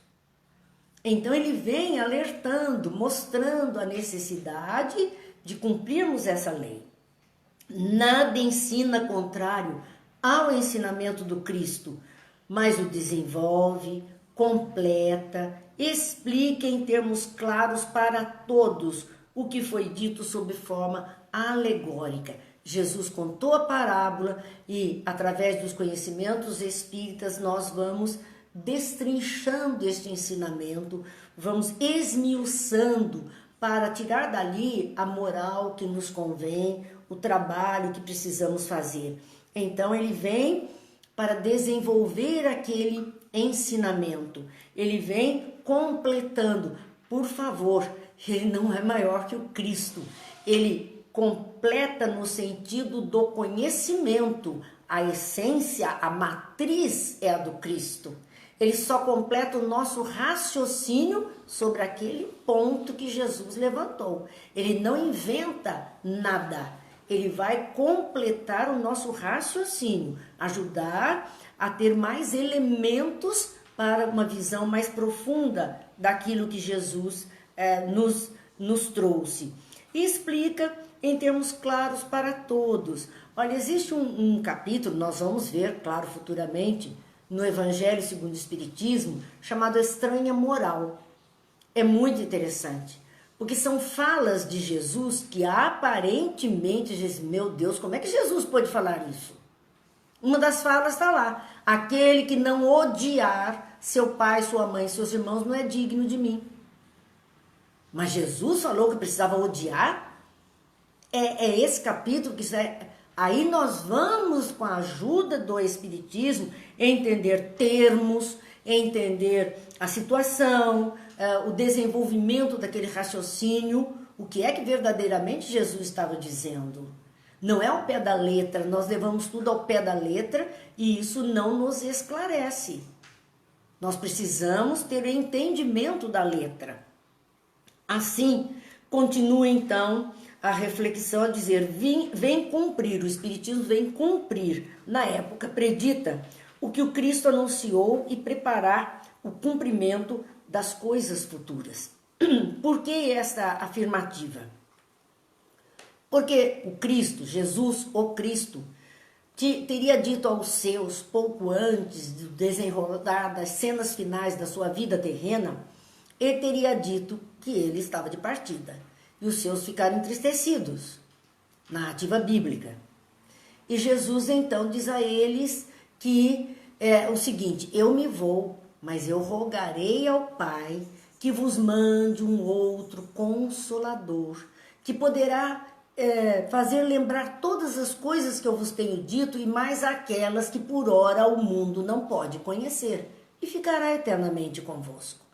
Speaker 1: Então ele vem alertando, mostrando a necessidade de cumprirmos essa lei. Nada ensina contrário ao ensinamento do Cristo, mas o desenvolve, completa, explica em termos claros para todos o que foi dito sob forma alegórica. Jesus contou a parábola e, através dos conhecimentos espíritas, nós vamos destrinchando este ensinamento, vamos esmiuçando para tirar dali a moral que nos convém, o trabalho que precisamos fazer. Então ele vem para desenvolver aquele ensinamento, ele vem completando. Por favor, ele não é maior que o Cristo, ele completa no sentido do conhecimento. A essência, a matriz é a do Cristo. Ele só completa o nosso raciocínio sobre aquele ponto que Jesus levantou. Ele não inventa nada. Ele vai completar o nosso raciocínio, ajudar a ter mais elementos para uma visão mais profunda daquilo que Jesus nos trouxe. E explica em termos claros para todos. Olha, existe um capítulo, nós vamos ver, claro, futuramente, no Evangelho segundo o Espiritismo, chamado Estranha Moral. É muito interessante, porque são falas de Jesus que aparentemente dizem, meu Deus, como é que Jesus pode falar isso? Uma das falas está lá: aquele que não odiar seu pai, sua mãe, seus irmãos não é digno de mim. Mas Jesus falou que precisava odiar? É esse capítulo que aí nós vamos, com a ajuda do Espiritismo, entender termos, entender a situação, o desenvolvimento daquele raciocínio, o que é que verdadeiramente Jesus estava dizendo. Não é ao pé da letra, nós levamos tudo ao pé da letra e isso não nos esclarece. Nós precisamos ter o entendimento da letra. Assim, continua então a reflexão a dizer: vem cumprir, o Espiritismo vem cumprir, na época predita, o que o Cristo anunciou e preparar o cumprimento das coisas futuras. Por que esta afirmativa? Porque o Cristo, Jesus, o Cristo, teria dito aos seus, pouco antes do desenrolar das cenas finais da sua vida terrena, ele teria dito que ele estava de partida. E os seus ficaram entristecidos, narrativa bíblica. E Jesus então diz a eles que é o seguinte: eu me vou, mas eu rogarei ao Pai que vos mande um outro consolador, que poderá fazer lembrar todas as coisas que eu vos tenho dito e mais aquelas que por ora o mundo não pode conhecer, e ficará eternamente convosco.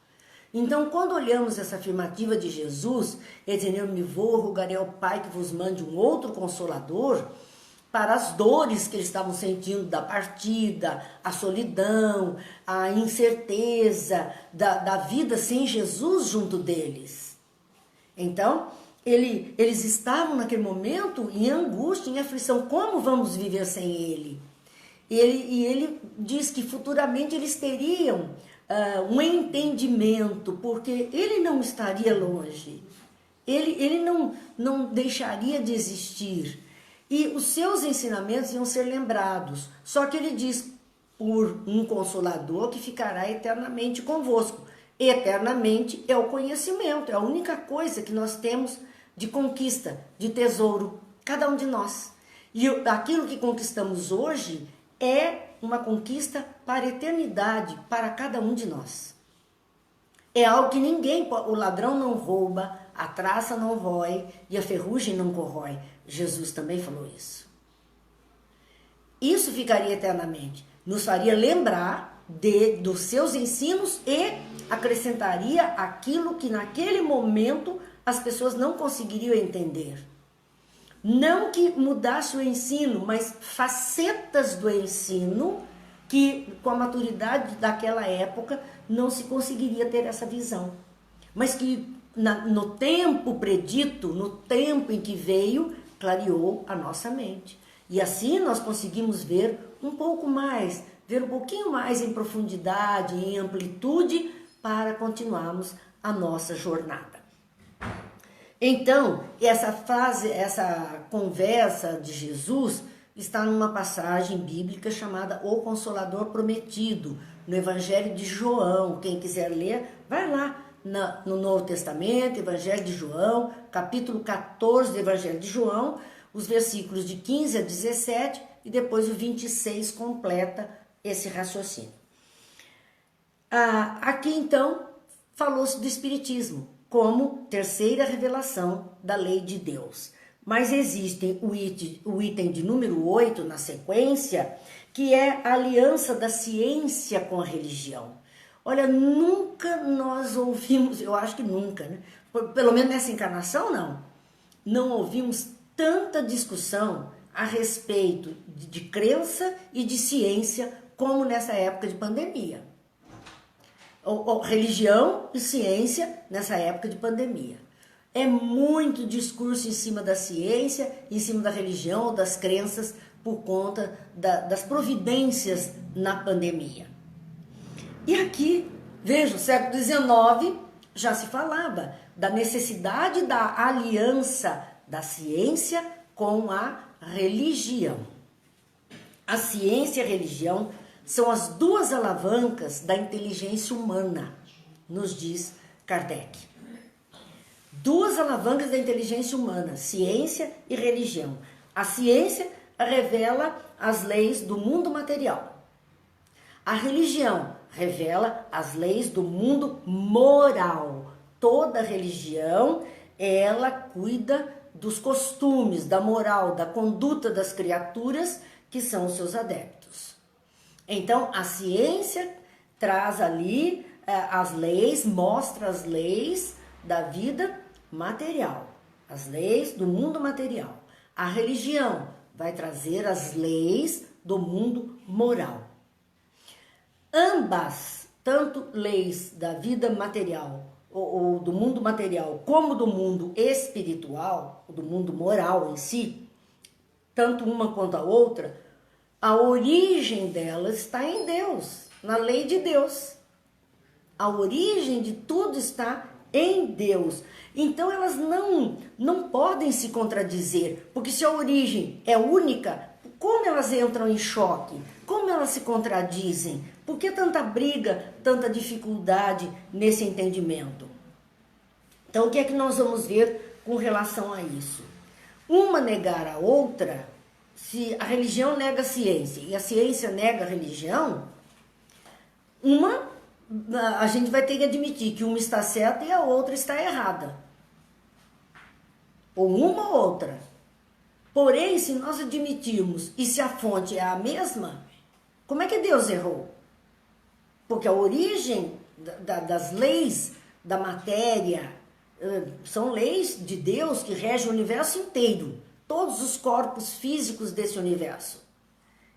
Speaker 1: Então, quando olhamos essa afirmativa de Jesus, ele dizendo: eu me vou, rogarei ao Pai que vos mande um outro consolador, para as dores que eles estavam sentindo da partida, a solidão, a incerteza da vida sem Jesus junto deles. Então, eles estavam naquele momento em angústia, em aflição. Como vamos viver sem ele? E ele diz que futuramente eles teriam um entendimento, porque ele não estaria longe, ele não deixaria de existir, e os seus ensinamentos iam ser lembrados. Só que ele diz: por um consolador que ficará eternamente convosco. Eternamente é o conhecimento, é a única coisa que nós temos de conquista, de tesouro, cada um de nós. E aquilo que conquistamos hoje é uma conquista para a eternidade, para cada um de nós. É algo que ninguém, o ladrão não rouba, a traça não rói e a ferrugem não corrói. Jesus também falou isso. Isso ficaria eternamente, nos faria lembrar dos seus ensinos e acrescentaria aquilo que naquele momento as pessoas não conseguiriam entender. Não que mudasse o ensino, mas facetas do ensino que com a maturidade daquela época não se conseguiria ter essa visão. Mas que no tempo predito, no tempo em que veio, clareou a nossa mente. E assim nós conseguimos ver um pouco mais, ver um pouquinho mais em profundidade, em amplitude, para continuarmos a nossa jornada. Então, essa frase, essa conversa de Jesus está numa passagem bíblica chamada O Consolador Prometido, no Evangelho de João. Quem quiser ler, vai lá no Novo Testamento, Evangelho de João, capítulo 14 do Evangelho de João, os versículos de 15 a 17 e depois o 26 completa esse raciocínio. Aqui então falou-se do Espiritismo como terceira revelação da lei de Deus. Mas existe o item de número 8 na sequência, que é a aliança da ciência com a religião. Olha, nunca nós ouvimos, eu acho que nunca, né? Pelo menos nessa encarnação não ouvimos tanta discussão a respeito de crença e de ciência como nessa época de pandemia. Religião e ciência nessa época de pandemia. É muito discurso em cima da ciência, em cima da religião, das crenças, por conta das providências na pandemia. E aqui, veja, no século XIX já se falava da necessidade da aliança da ciência com a religião. A ciência e a religião são as duas alavancas da inteligência humana, nos diz Kardec. Duas alavancas da inteligência humana, ciência e religião. A ciência revela as leis do mundo material. A religião revela as leis do mundo moral. Toda religião, ela cuida dos costumes, da moral, da conduta das criaturas que são os seus adeptos. Então, a ciência traz ali as leis, mostra as leis da vida material, as leis do mundo material. A religião vai trazer as leis do mundo moral. Ambas, tanto leis da vida material ou do mundo material, como do mundo espiritual, do mundo moral em si, tanto uma quanto a outra, a origem delas está em Deus, na lei de Deus. A origem de tudo está em Deus. Então elas não podem se contradizer, porque se a origem é única, como elas entram em choque? Como elas se contradizem? Por que tanta briga, tanta dificuldade nesse entendimento? Então, o que é que nós vamos ver com relação a isso? Uma negar a outra, se a religião nega a ciência e a ciência nega a religião, a gente vai ter que admitir que uma está certa e a outra está errada. Ou uma ou outra. Porém, se nós admitirmos e se a fonte é a mesma, como é que Deus errou? Porque a origem das leis da matéria são leis de Deus que regem o universo inteiro, todos os corpos físicos desse universo.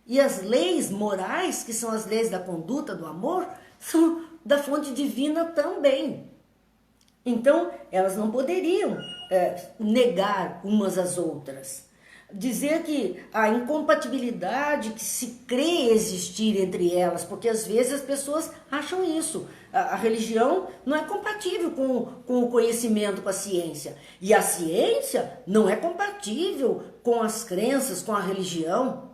Speaker 1: E as leis morais, que são as leis da conduta, do amor, são da fonte divina também. Então, elas não poderiam negar umas às outras. Dizer que a incompatibilidade que se crê existir entre elas, porque às vezes as pessoas acham isso. A religião não é compatível com o conhecimento, com a ciência. E a ciência não é compatível com as crenças, com a religião.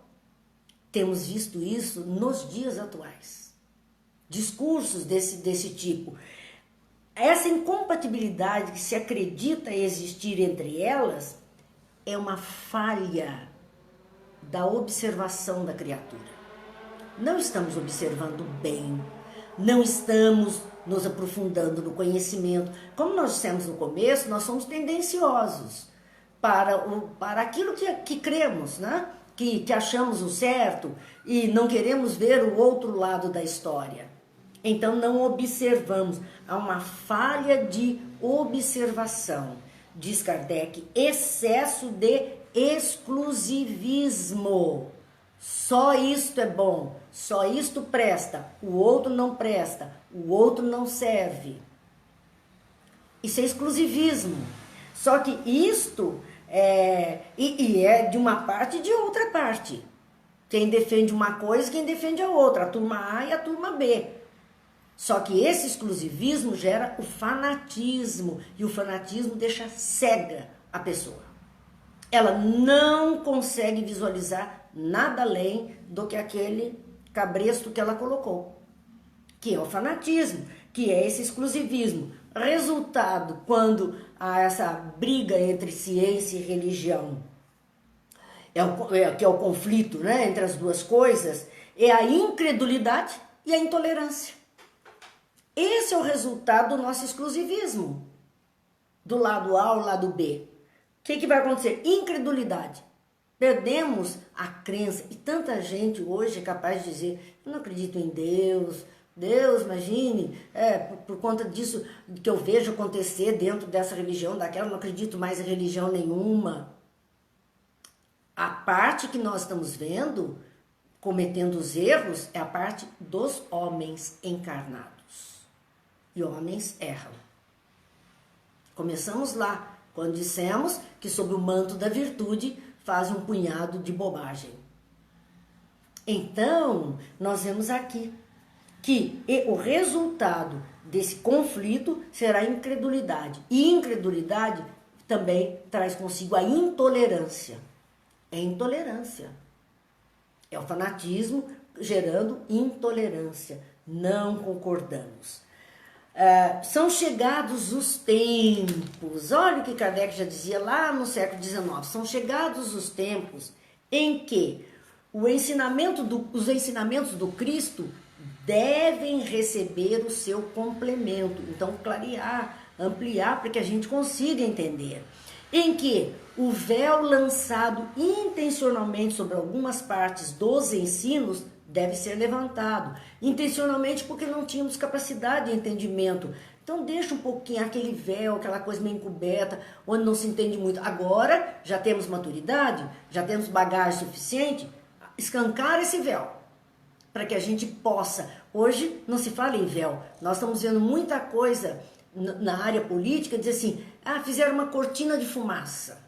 Speaker 1: Temos visto isso nos dias atuais. Discursos desse tipo. Essa incompatibilidade que se acredita existir entre elas é uma falha da observação da criatura. Não estamos observando bem, não estamos nos aprofundando no conhecimento. Como nós dissemos no começo, nós somos tendenciosos para aquilo que cremos, né? Que achamos o certo e não queremos ver o outro lado da história. Então não observamos, há uma falha de observação. Diz Kardec, excesso de exclusivismo. Só isto é bom, só isto presta, o outro não presta, o outro não serve. Isso é exclusivismo. Só que isto é de uma parte e de outra parte. Quem defende uma coisa, quem defende a outra, a turma A e a turma B. Só que esse exclusivismo gera o fanatismo, e o fanatismo deixa cega a pessoa. Ela não consegue visualizar nada além do que aquele cabresto que ela colocou, que é o fanatismo, que é esse exclusivismo. Resultado, quando há essa briga entre ciência e religião, que é o conflito, né, entre as duas coisas, é a incredulidade e a intolerância. Esse é o resultado do nosso exclusivismo, do lado A ao lado B. O que vai acontecer? Incredulidade. Perdemos a crença. E tanta gente hoje é capaz de dizer, eu não acredito em Deus. Deus, imagine, por conta disso que eu vejo acontecer dentro dessa religião, daquela, eu não acredito mais em religião nenhuma. A parte que nós estamos vendo, cometendo os erros, é a parte dos homens encarnados. E homens erram. Começamos lá, quando dissemos que sob o manto da virtude faz um punhado de bobagem. Então, nós vemos aqui que o resultado desse conflito será a incredulidade. E incredulidade também traz consigo a intolerância. É intolerância. É o fanatismo gerando intolerância. Não concordamos. São chegados os tempos. Olha o que Kardec já dizia lá no século XIX. São chegados os tempos em que os ensinamentos do Cristo devem receber o seu complemento. Então, clarear, ampliar para que a gente consiga entender. Em que o véu lançado intencionalmente sobre algumas partes dos ensinos deve ser levantado. Intencionalmente porque não tínhamos capacidade de entendimento. Então deixa um pouquinho aquele véu, aquela coisa meio encoberta, onde não se entende muito. Agora já temos maturidade, já temos bagagem suficiente, escancar esse véu, para que a gente possa. Hoje não se fala em véu, nós estamos vendo muita coisa na área política, dizer assim, fizeram uma cortina de fumaça.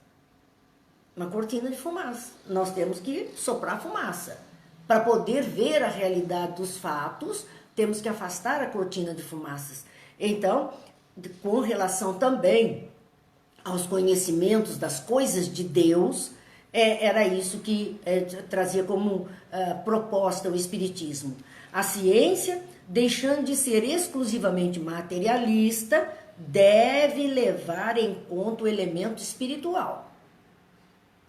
Speaker 1: Uma cortina de fumaça. Nós temos que soprar fumaça. Para poder ver a realidade dos fatos, temos que afastar a cortina de fumaças. Então, com relação também aos conhecimentos das coisas de Deus, era isso que trazia como proposta o Espiritismo. A ciência, deixando de ser exclusivamente materialista, deve levar em conta o elemento espiritual.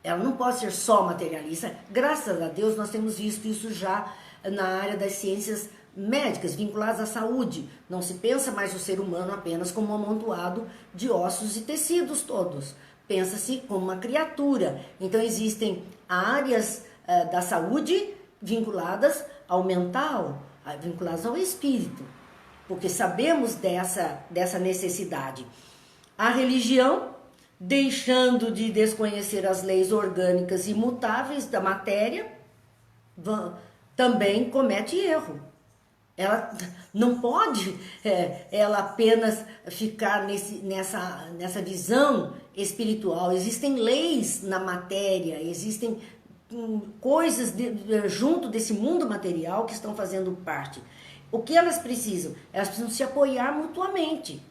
Speaker 1: Ela não pode ser só materialista. Graças a Deus nós temos visto isso já na área das ciências médicas vinculadas à saúde. Não se pensa mais o ser humano apenas como um amontoado de ossos e tecidos todos. Pensa-se como uma criatura. Então existem áreas da saúde vinculadas ao mental, vinculadas ao espírito, porque sabemos dessa necessidade. A religião, deixando de desconhecer as leis orgânicas imutáveis da matéria, também comete erro. Ela não pode ela apenas ficar nessa visão espiritual. Existem leis na matéria, existem coisas junto desse mundo material que estão fazendo parte. O que elas precisam? Elas precisam se apoiar mutuamente,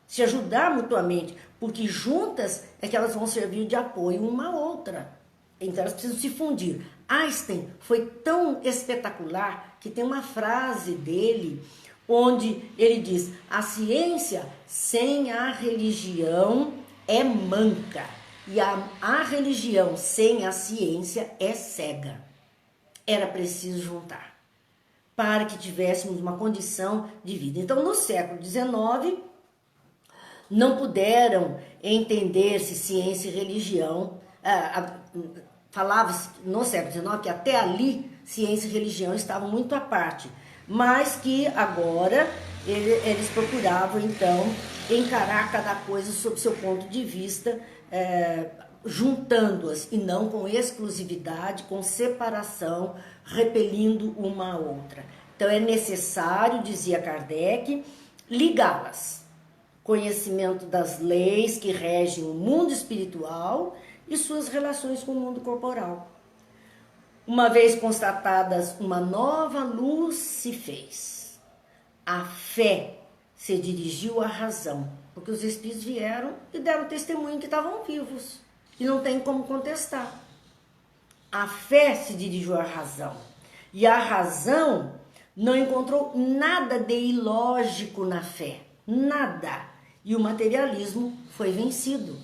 Speaker 1: se ajudar mutuamente, porque juntas é que elas vão servir de apoio uma à outra. Então elas precisam se fundir. Einstein foi tão espetacular que tem uma frase dele onde ele diz: a ciência sem a religião é manca e a religião sem a ciência é cega. Era preciso juntar para que tivéssemos uma condição de vida. Então no século XIX não puderam entender-se ciência e religião. Falava-se no século XIX que até ali ciência e religião estavam muito à parte, mas que agora eles procuravam então encarar cada coisa sob seu ponto de vista, juntando-as e não com exclusividade, com separação, repelindo uma a outra. Então é necessário, dizia Kardec, ligá-las. Conhecimento das leis que regem o mundo espiritual e suas relações com o mundo corporal. Uma vez constatadas, uma nova luz se fez. A fé se dirigiu à razão, porque os espíritos vieram e deram testemunho que estavam vivos e não tem como contestar. A fé se dirigiu à razão e a razão não encontrou nada de ilógico na fé, nada. E o materialismo foi vencido,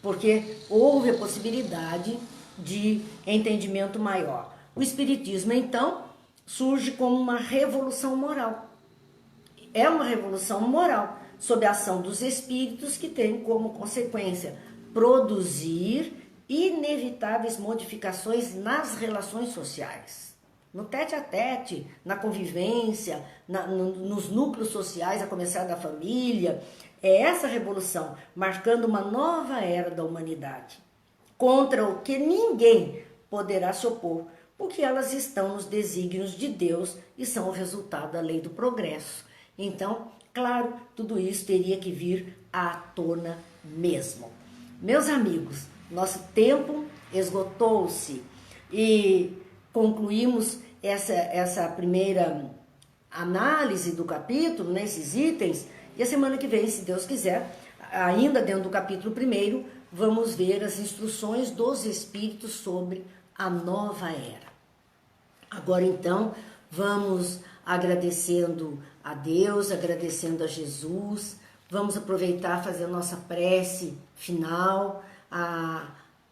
Speaker 1: porque houve a possibilidade de entendimento maior. O Espiritismo, então, surge como uma revolução moral. É uma revolução moral, sob a ação dos espíritos, que tem como consequência produzir inevitáveis modificações nas relações sociais. No tete-a-tete, na convivência, nos núcleos sociais, a começar da família. É essa revolução, marcando uma nova era da humanidade, contra o que ninguém poderá se opor, porque elas estão nos desígnios de Deus e são o resultado da lei do progresso. Então, claro, tudo isso teria que vir à tona mesmo. Meus amigos, nosso tempo esgotou-se e concluímos essa primeira análise do capítulo, nesses itens. E a semana que vem, se Deus quiser, ainda dentro do capítulo 1, vamos ver as instruções dos Espíritos sobre a nova era. Agora, então, vamos agradecendo a Deus, agradecendo a Jesus. Vamos aproveitar, fazer a nossa prece final,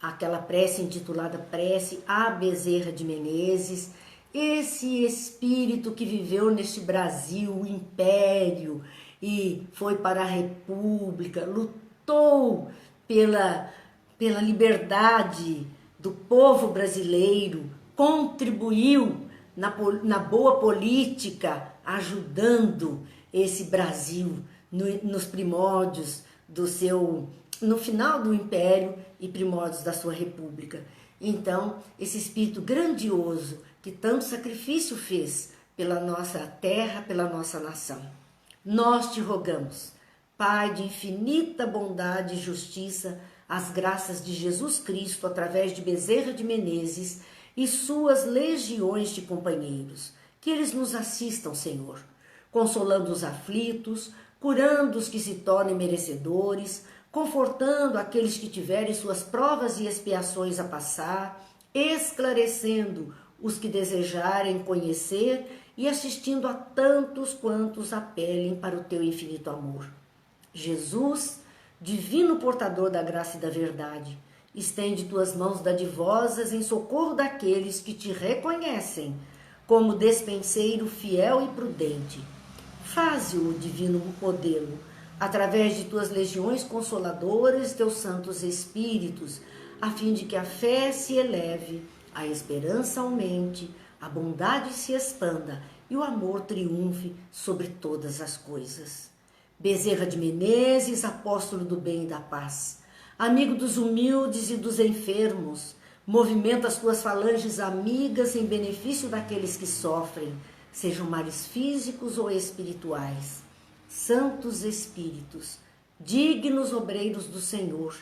Speaker 1: aquela prece intitulada Prece a Bezerra de Menezes, esse espírito que viveu neste Brasil, o império, e foi para a República, lutou pela liberdade do povo brasileiro, contribuiu na boa política, ajudando esse Brasil nos primórdios no final do Império e primórdios da sua República. Então, esse espírito grandioso que tanto sacrifício fez pela nossa terra, pela nossa nação. Nós te rogamos, Pai de infinita bondade e justiça, as graças de Jesus Cristo através de Bezerra de Menezes e suas legiões de companheiros, que eles nos assistam, Senhor, consolando os aflitos, curando os que se tornem merecedores, confortando aqueles que tiverem suas provas e expiações a passar, esclarecendo os que desejarem conhecer e assistindo a tantos quantos apelem para o teu infinito amor. Jesus, divino portador da graça e da verdade, estende tuas mãos dadivosas em socorro daqueles que te reconhecem como despenseiro fiel e prudente. Faze-o, divino modelo, através de tuas legiões consoladoras, teus santos espíritos, a fim de que a fé se eleve, a esperança aumente, a bondade se expanda e o amor triunfe sobre todas as coisas. Bezerra de Menezes, apóstolo do bem e da paz, amigo dos humildes e dos enfermos, movimenta as tuas falanges amigas em benefício daqueles que sofrem, sejam males físicos ou espirituais. Santos Espíritos, dignos obreiros do Senhor,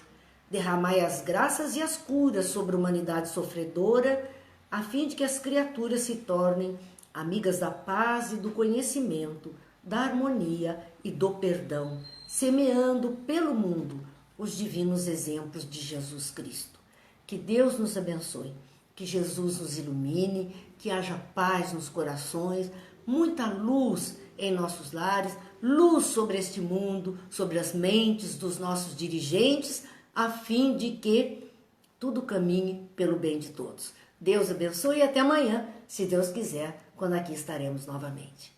Speaker 1: derramai as graças e as curas sobre a humanidade sofredora, a fim de que as criaturas se tornem amigas da paz e do conhecimento, da harmonia e do perdão, semeando pelo mundo os divinos exemplos de Jesus Cristo. Que Deus nos abençoe, que Jesus nos ilumine, que haja paz nos corações, muita luz em nossos lares, luz sobre este mundo, sobre as mentes dos nossos dirigentes, a fim de que tudo caminhe pelo bem de todos. Deus abençoe e até amanhã, se Deus quiser, quando aqui estaremos novamente.